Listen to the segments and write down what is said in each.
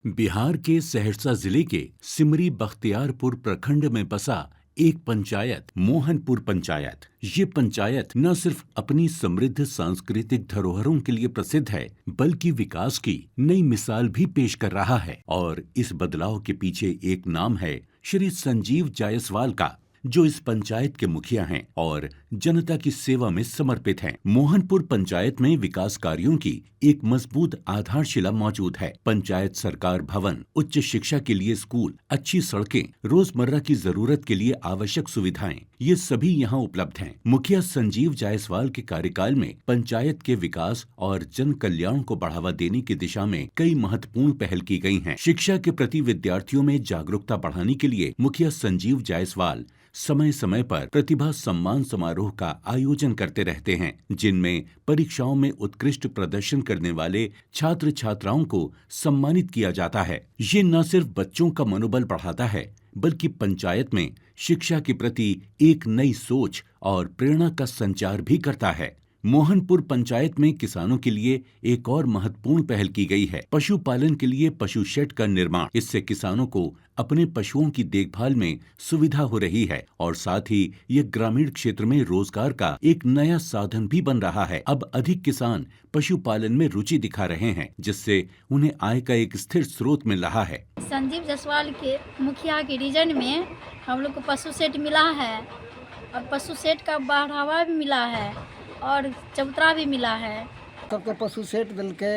बिहार के सहरसा जिले के सिमरी बख्तियारपुर प्रखंड में बसा एक पंचायत मोहनपुर पंचायत। ये पंचायत न सिर्फ अपनी समृद्ध सांस्कृतिक धरोहरों के लिए प्रसिद्ध है, बल्कि विकास की नई मिसाल भी पेश कर रहा है। और इस बदलाव के पीछे एक नाम है श्री संजीव जायसवाल का, जो इस पंचायत के मुखिया हैं और जनता की सेवा में समर्पित हैं। मोहनपुर पंचायत में विकास कार्यों की एक मजबूत आधारशिला मौजूद है। पंचायत सरकार भवन, उच्च शिक्षा के लिए स्कूल, अच्छी सड़कें, रोजमर्रा की जरूरत के लिए आवश्यक सुविधाएं, ये सभी यहाँ उपलब्ध हैं। मुखिया संजीव जायसवाल के कार्यकाल में पंचायत के विकास और जन कल्याण को बढ़ावा देने की दिशा में कई महत्वपूर्ण पहल की गई हैं। शिक्षा के प्रति विद्यार्थियों में जागरूकता बढ़ाने के लिए मुखिया संजीव जायसवाल समय समय पर प्रतिभा सम्मान समारोह का आयोजन करते रहते हैं, जिनमें परीक्षाओं में उत्कृष्ट प्रदर्शन करने वाले छात्र छात्राओं को सम्मानित किया जाता है। ये न सिर्फ बच्चों का मनोबल बढ़ाता है, बल्कि पंचायत में शिक्षा के प्रति एक नई सोच और प्रेरणा का संचार भी करता है। मोहनपुर पंचायत में किसानों के लिए एक और महत्वपूर्ण पहल की गई है, पशुपालन के लिए पशु शेड का निर्माण। इससे किसानों को अपने पशुओं की देखभाल में सुविधा हो रही है और साथ ही ये ग्रामीण क्षेत्र में रोजगार का एक नया साधन भी बन रहा है। अब अधिक किसान पशुपालन में रुचि दिखा रहे हैं, जिससे उन्हें आय का एक स्थिर स्रोत मिल रहा है। संजीव जायसवाल के मुखिया के रीजन में हम लोग को पशु सेट मिला है और पशु सेट का बढ़ावा भी मिला है और चबूतरा भी मिला है। सबके पशु सेट दिलके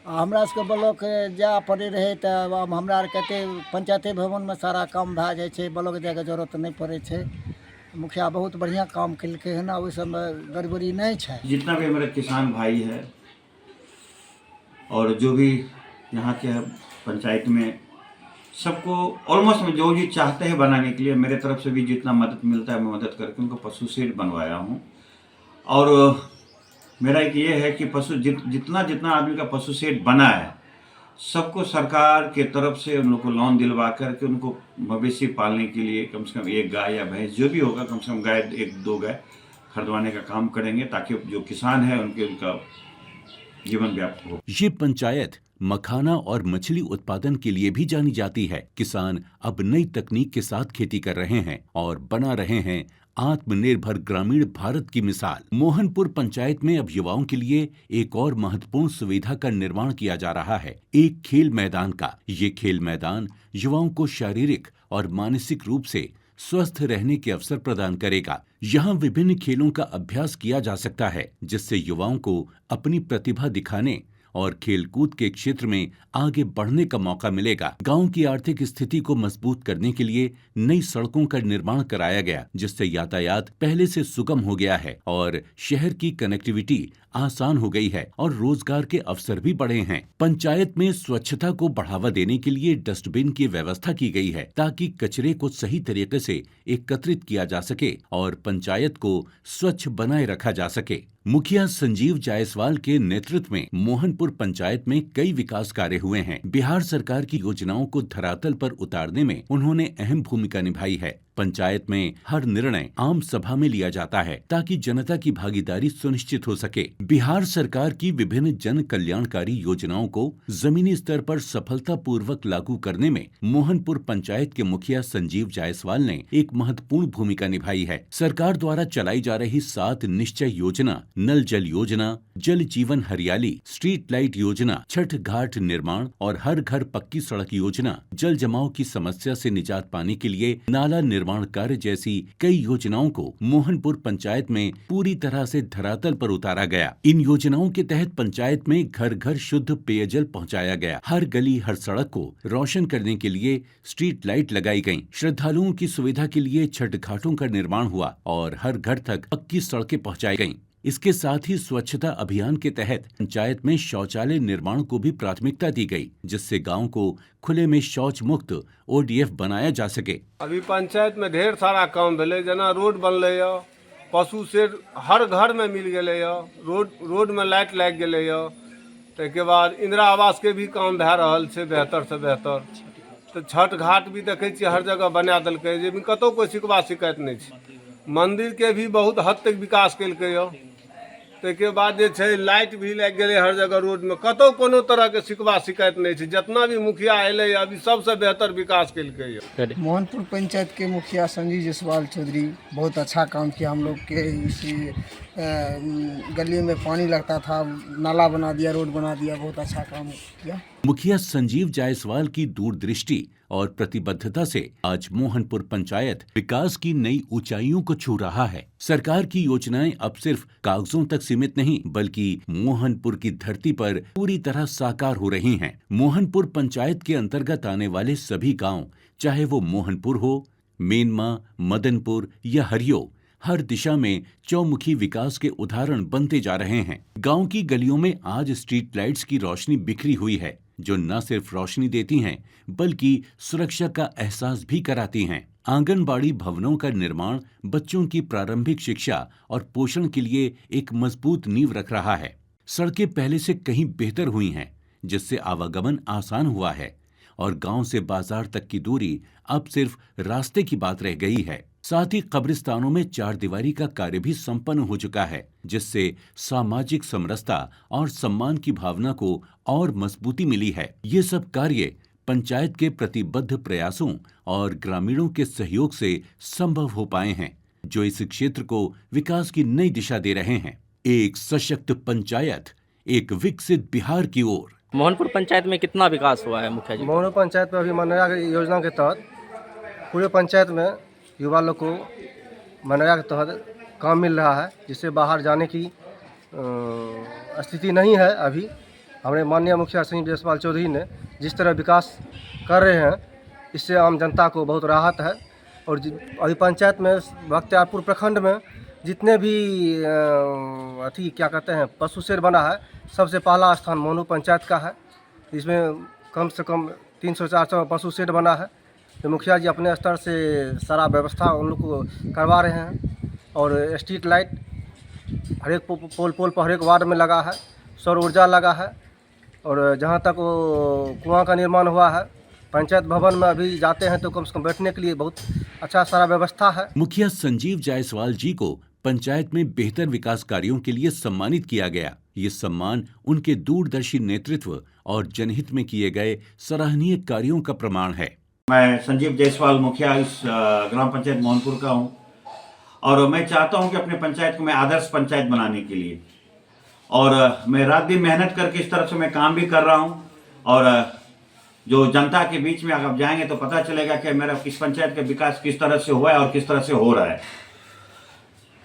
हमरा सबके ब्लॉक जा पड़े रहे तो अब हमरा आर कहते पंचायती भवन में सारा काम भए जाइ छै, ब्लॉक जाए के जरूरत नहीं पड़े छै। मुखिया बहुत बढ़िया काम केलके है ना, ओहि सबमे गड़बड़ी नहीं छै। जितना भी हमारे किसान भाई है और जो भी यहाँ के पंचायत में सबको ऑलमोस्ट जो भी चाहते हैं बनाने के लिए, मेरे तरफ से भी जितना मदद मिलता है मैं मदद करके उनको पशु शेड बनवाया हूँ। और मेरा एक ये है कि जितना जितना आदमी का पशु शेड बना है, सबको सरकार के तरफ से उन लोग को लोन दिलवा करके उनको मवेशी पालने के लिए कम से कम एक गाय या भैंस जो भी होगा, कम से कम गाय एक दो गाय खरीदवाने का काम करेंगे, ताकि जो किसान है उनका जीवन व्याप्त हो। ये पंचायत मखाना और मछली उत्पादन के लिए भी जानी जाती है। किसान अब नई तकनीक के साथ खेती कर रहे हैं और बना रहे हैं आत्मनिर्भर ग्रामीण भारत की मिसाल। मोहनपुर पंचायत में अब युवाओं के लिए एक और महत्वपूर्ण सुविधा का निर्माण किया जा रहा है, एक खेल मैदान का। ये खेल मैदान युवाओं को शारीरिक और मानसिक रूप से स्वस्थ रहने के अवसर प्रदान करेगा। यहाँ विभिन्न खेलों का अभ्यास किया जा सकता है, जिससे युवाओं को अपनी प्रतिभा दिखाने और खेलकूद के क्षेत्र में आगे बढ़ने का मौका मिलेगा। गांव की आर्थिक स्थिति को मजबूत करने के लिए नई सड़कों का निर्माण कराया गया, जिससे यातायात पहले से सुगम हो गया है और शहर की कनेक्टिविटी आसान हो गई है और रोजगार के अवसर भी बढ़े हैं। पंचायत में स्वच्छता को बढ़ावा देने के लिए डस्टबिन की व्यवस्था की गई है, ताकि कचरे को सही तरीके से एकत्रित किया जा सके और पंचायत को स्वच्छ बनाए रखा जा सके। मुखिया संजीव जायसवाल के नेतृत्व में मोहनपुर पंचायत में कई विकास कार्य हुए हैं। बिहार सरकार की योजनाओं को धरातल पर उतारने में उन्होंने अहम भूमिका निभाई है। पंचायत में हर निर्णय आम सभा में लिया जाता है, ताकि जनता की भागीदारी सुनिश्चित हो सके। बिहार सरकार की विभिन्न जन कल्याणकारी योजनाओं को जमीनी स्तर पर सफलतापूर्वक लागू करने में मोहनपुर पंचायत के मुखिया संजीव जायसवाल ने एक महत्वपूर्ण भूमिका निभाई है। सरकार द्वारा चलाई जा रही 7 निश्चय योजना, नल जल योजना, जल जीवन हरियाली, स्ट्रीट लाइट योजना, छठ घाट निर्माण और हर घर पक्की सड़क योजना, जल जमाव की समस्या से निजात पाने के लिए नाला निर्माण कार्य जैसी कई योजनाओं को मोहनपुर पंचायत में पूरी तरह से धरातल पर उतारा गया। इन योजनाओं के तहत पंचायत में घर घर शुद्ध पेयजल पहुंचाया गया। हर गली हर सड़क को रोशन करने के लिए स्ट्रीट लाइट लगाई गयी। श्रद्धालुओं की सुविधा के लिए छठ घाटों का निर्माण हुआ और हर घर तक पक्की सड़कें पहुँचाई गयी। इसके साथ ही स्वच्छता अभियान के तहत पंचायत में शौचालय निर्माण को भी प्राथमिकता दी गई, जिससे गांव को खुले में शौच मुक्त ODF बनाया जा सके। अभी पंचायत में ढेर सारा काम भेले, जना रोड बनले, पशु शेड हर घर में मिल गए, रोड में लाइट लग गए, ताके बाद इंदिरा आवास के भी काम भए रहल छै बेहतर से बेहतर। तो छठ घाट भी देखे छियै हर जगह बना देलकै, जेमे कतौ कोई शिकवा शिकायत नहीं छै। मंदिर के भी बहुत हद तक विकास केलकै। ताहिके बाद जे छै लाइट भी लागि गेलै हर जगह रोडमे, कतहु कोनो तरहके शिकवा शिकायत नहीं छै। जितना भी मुखिया एलै अभी सबसे बेहतर विकास केलकै है। मोहनपुर पंचायत के मुखिया संजीव जायसवाल चौधरी बहुत अच्छा काम किया। हम लोग के इसी गली में पानी लगता था, नाला बना दिया, रोड बना दिया, बहुत अच्छा काम किया। मुखिया संजीव जायसवाल की दूरदृष्टि और प्रतिबद्धता से आज मोहनपुर पंचायत विकास की नई ऊंचाइयों को छू रहा है। सरकार की योजनाएं अब सिर्फ कागजों तक सीमित नहीं, बल्कि मोहनपुर की धरती पर पूरी तरह साकार हो रही हैं। मोहनपुर पंचायत के अंतर्गत आने वाले सभी गांव, चाहे वो मोहनपुर हो, मेनमा, मदनपुर या हरियो, हर दिशा में चौमुखी विकास के उदाहरण बनते जा रहे हैं। गांव की गलियों में आज स्ट्रीट लाइट्स की रोशनी बिखरी हुई है, जो न सिर्फ रोशनी देती हैं, बल्कि सुरक्षा का एहसास भी कराती हैं। आंगनबाड़ी भवनों का निर्माण बच्चों की प्रारंभिक शिक्षा और पोषण के लिए एक मजबूत नींव रख रहा है। सड़कें पहले से कहीं बेहतर हुई हैं, जिससे आवागमन आसान हुआ है और गांव से बाजार तक की दूरी अब सिर्फ रास्ते की बात रह गई है। साथ ही कब्रिस्तानों में चारदीवारी का कार्य भी संपन्न हो चुका है, जिससे सामाजिक समरसता और सम्मान की भावना को और मजबूती मिली है। ये सब कार्य पंचायत के प्रतिबद्ध प्रयासों और ग्रामीणों के सहयोग से संभव हो पाए हैं, जो इस क्षेत्र को विकास की नई दिशा दे रहे हैं। एक सशक्त पंचायत, एक विकसित बिहार की ओर। मोहनपुर पंचायत में कितना विकास हुआ है मुखिया जी? मोहनपुर पंचायत में अभी मनरेगा योजना के तहत पूरे पंचायत में युवा लोग को मनरेगा के तहत काम मिल रहा है, जिससे बाहर जाने की स्थिति नहीं है। अभी हमारे माननीय मुखिया संजीव जायसवाल चौधरी ने जिस तरह विकास कर रहे हैं, इससे आम जनता को बहुत राहत है। और अभी पंचायत में बख्तियारपुर प्रखंड में जितने भी क्या कहते हैं पशु शेड बना है, सबसे पहला स्थान मोहनपुर पंचायत का है। इसमें कम से कम 300-400 पशु शेड बना है। तो मुखिया जी अपने स्तर से सारा व्यवस्था उन लोग को करवा रहे हैं। और स्ट्रीट लाइट हर एक पोल पर हर एक वार्ड में लगा है, सौर ऊर्जा लगा है। और जहाँ तक वो कुआं का निर्माण हुआ है, पंचायत भवन में अभी जाते हैं तो कम से कम बैठने के लिए बहुत अच्छा सारा व्यवस्था है। मुखिया संजीव जायसवाल जी को पंचायत में बेहतर विकास कार्यों के लिए सम्मानित किया गया। ये सम्मान उनके दूरदर्शी नेतृत्व और जनहित में किए गए सराहनीय कार्यों का प्रमाण है। मैं संजीव जायसवाल मुखिया इस ग्राम पंचायत मोहनपुर का हूं, और मैं चाहता हूं कि अपने पंचायत को मैं आदर्श पंचायत बनाने के लिए, और मैं रात दिन मेहनत करके इस तरफ से मैं काम भी कर रहा हूं। और जो जनता के बीच में अगर आप जाएंगे तो पता चलेगा कि मेरा इस पंचायत का विकास किस तरह से हुआ है और किस तरह से हो रहा है।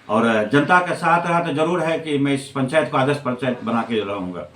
और जनता का साथ रहा तो जरूर है कि मैं इस पंचायत को आदर्श पंचायत बना के रहूंगा,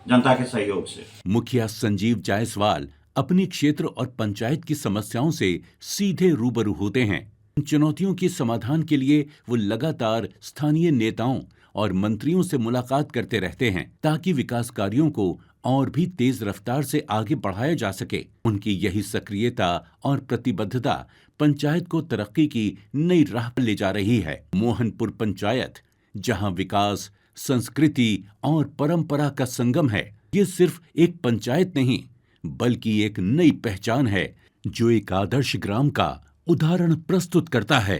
जनता के सहयोग से। मुखिया संजीव जायसवाल अपनी क्षेत्र और पंचायत की समस्याओं से सीधे रूबरू होते हैं। चुनौतियों के समाधान के लिए वो लगातार स्थानीय नेताओं और मंत्रियों से मुलाकात करते रहते हैं, ताकि विकास कार्यों को और भी तेज रफ्तार से आगे बढ़ाया जा सके। उनकी यही सक्रियता और प्रतिबद्धता पंचायत को तरक्की की नई राह पर ले जा रही है। मोहनपुर पंचायत, जहां विकास, संस्कृति और परंपरा का संगम है, ये सिर्फ एक पंचायत नहीं, बल्कि एक नई पहचान है, जो एक आदर्श ग्राम का उदाहरण प्रस्तुत करता है।